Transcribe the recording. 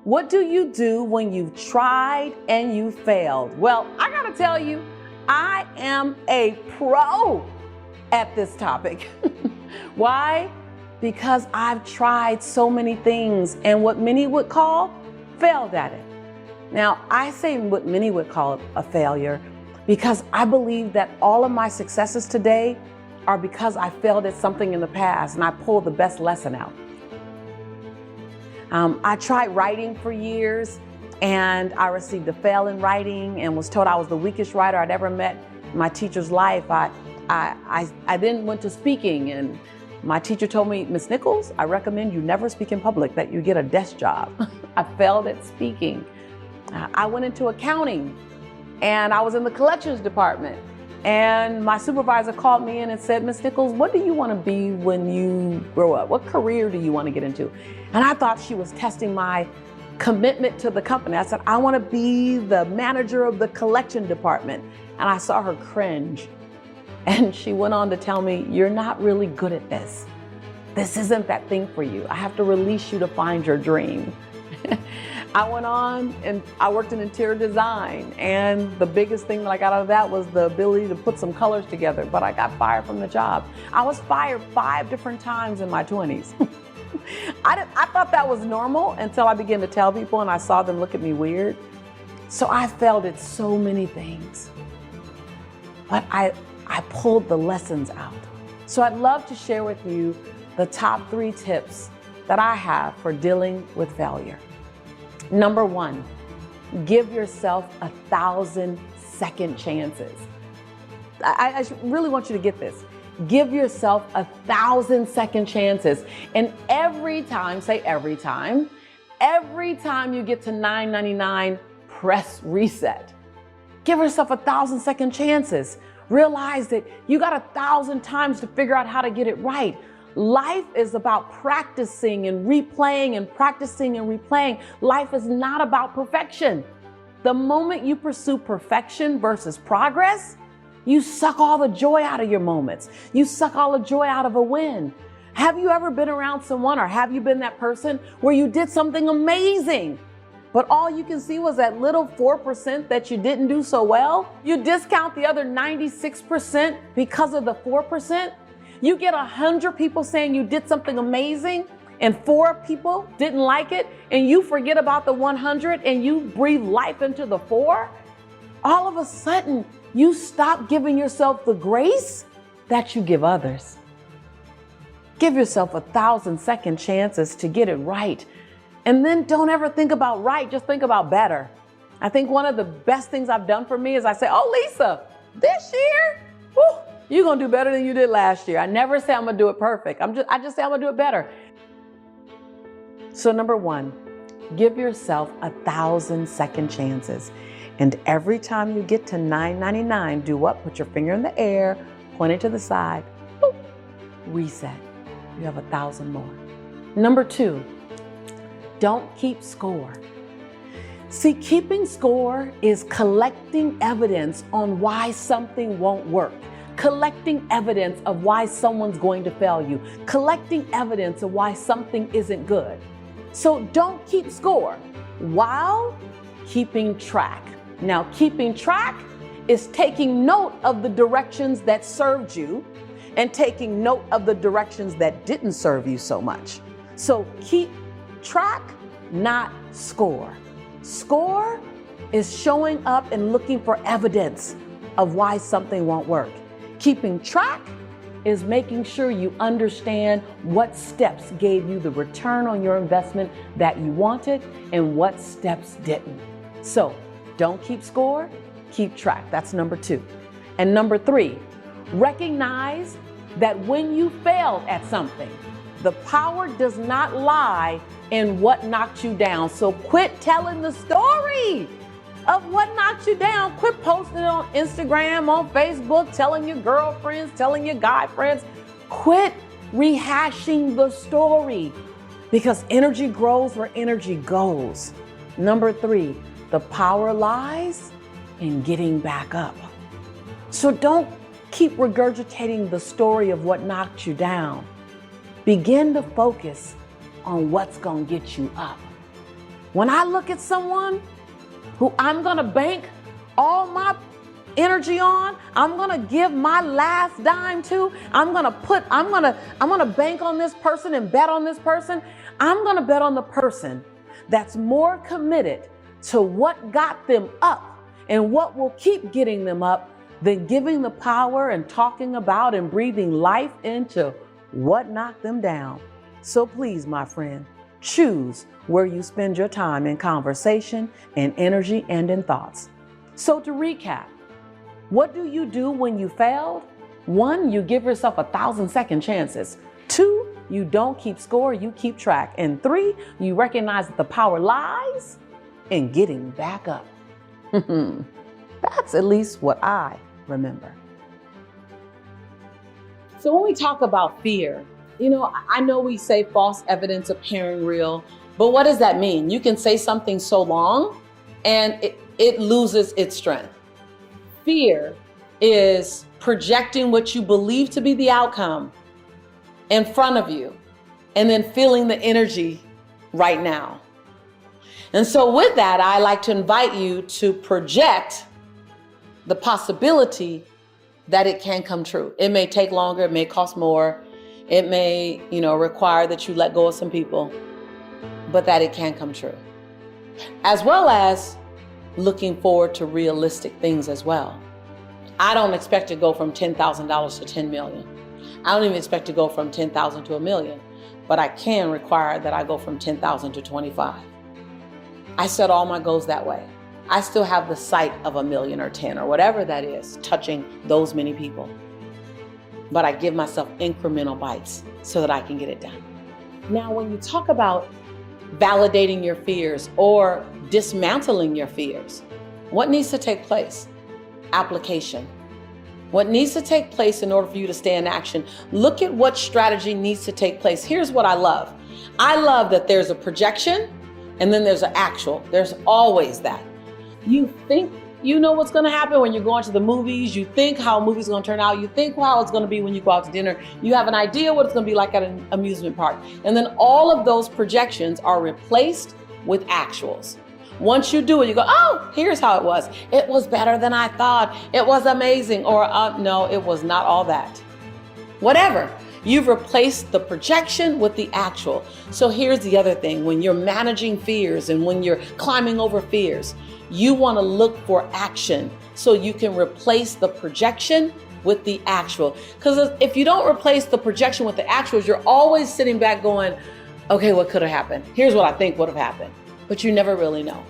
What do you do when you've tried and you failed? Well, I gotta tell you, I am a pro at this topic. Why? Because I've tried so many things and what many would call failed at it. Now, I say what many would call a failure because I believe that all of my successes today are because I failed at something in the past and I pulled the best lesson out. I tried writing for years and I received a fail in writing and was told I was the weakest writer I'd ever met in my teacher's life. I then went to speaking and my teacher told me, Miss Nichols, I recommend you never speak in public, that you get a desk job. I failed at speaking. I went into accounting and I was in the collections department. And my supervisor called me in and said, Miss Nichols, what do you want to be when you grow up? What career do you want to get into? And I thought she was testing my commitment to the company. I said, I want to be the manager of the collection department. And I saw her cringe. And she went on to tell me, you're not really good at this. This isn't that thing for you. I have to release you to find your dream. I went on and I worked in interior design, and the biggest thing that I got out of that was the ability to put some colors together, but I got fired from the job. I was fired 5 different times in my 20s. I thought that was normal until I began to tell people and I saw them look at me weird. So I failed at so many things, but I pulled the lessons out. So I'd love to share with you the top 3 tips that I have for dealing with failure. Number 1, give yourself 1,000 second chances. I really want you to get this. Give yourself 1,000 second chances. And every time you get to 999, press reset. Give yourself 1,000 second chances. Realize that you got 1,000 times to figure out how to get it right. Life is about practicing and replaying and practicing and replaying. Life is not about perfection. The moment you pursue perfection versus progress, you suck all the joy out of your moments. You suck all the joy out of a win. Have you ever been around someone, or have you been that person where you did something amazing, but all you can see was that little 4% that you didn't do so well? You discount the other 96% because of the 4%. You get 100 people saying you did something amazing and 4 people didn't like it, and you forget about the 100 and you breathe life into the 4. All of a sudden, you stop giving yourself the grace that you give others. Give yourself 1,000 second chances to get it right. And then don't ever think about right, just think about better. I think one of the best things I've done for me is I say, oh, Lisa, this year, whew, you're gonna do better than you did last year. I never say I'm gonna do it perfect. I just say I'm gonna do it better. So number 1, give yourself 1,000 second chances. And every time you get to 999, do what? Put your finger in the air, point it to the side, boop, reset. You have 1,000 more. Number 2, don't keep score. See, keeping score is collecting evidence on why something won't work. Collecting evidence of why someone's going to fail you. Collecting evidence of why something isn't good. So don't keep score while keeping track. Now, keeping track is taking note of the directions that served you and taking note of the directions that didn't serve you so much. So keep track, not score. Score is showing up and looking for evidence of why something won't work. Keeping track is making sure you understand what steps gave you the return on your investment that you wanted and what steps didn't. So don't keep score, keep track. That's number 2. And number 3, recognize that when you failed at something, the power does not lie in what knocked you down. So quit telling the story of what knocked you down. Quit posting it on Instagram, on Facebook, telling your girlfriends, telling your guy friends. Quit rehashing the story, because energy grows where energy goes. Number 3, the power lies in getting back up. So don't keep regurgitating the story of what knocked you down. Begin to focus on what's going to get you up. When I look at someone who I'm gonna bank all my energy on, I'm gonna give my last dime to, I'm gonna bank on this person and bet on this person. I'm gonna bet on the person that's more committed to what got them up and what will keep getting them up than giving the power and talking about and breathing life into what knocked them down. So please, my friend, choose where you spend your time in conversation, in energy, and in thoughts. So to recap, what do you do when you failed? 1, you give yourself 1,000 second chances. 2, you don't keep score, you keep track. And 3, you recognize that the power lies in getting back up. That's at least what I remember. So when we talk about fear, I know we say false evidence appearing real, but what does that mean? You can say something so long and it loses its strength. Fear is projecting what you believe to be the outcome in front of you and then feeling the energy right now. And so with that, I like to invite you to project the possibility that it can come true. It may take longer, it may cost more, it may, require that you let go of some people, but that it can come true. As well as looking forward to realistic things as well. I don't expect to go from $10,000 to 10 million. I don't even expect to go from 10,000 to a million, but I can require that I go from 10,000 to 25. I set all my goals that way. I still have the sight of a million or 10 or whatever that is, touching those many people. But I give myself incremental bites so that I can get it done. Now, when you talk about validating your fears or dismantling your fears, what needs to take place? Application. What needs to take place in order for you to stay in action? Look at what strategy needs to take place. Here's what I love. I love that there's a projection and then there's an actual. There's always that. You think you know what's going to happen when you're going to the movies. You think how a movie's going to turn out. You think how it's going to be when you go out to dinner. You have an idea what it's going to be like at an amusement park. And then all of those projections are replaced with actuals. Once you do it, you go, oh, here's how it was. It was better than I thought. It was amazing. Or no, it was not all that. Whatever. You've replaced the projection with the actual. So here's the other thing. When you're managing fears and when you're climbing over fears, you want to look for action so you can replace the projection with the actual. Because if you don't replace the projection with the actuals, you're always sitting back going, okay, what could have happened? Here's what I think would have happened. But you never really know.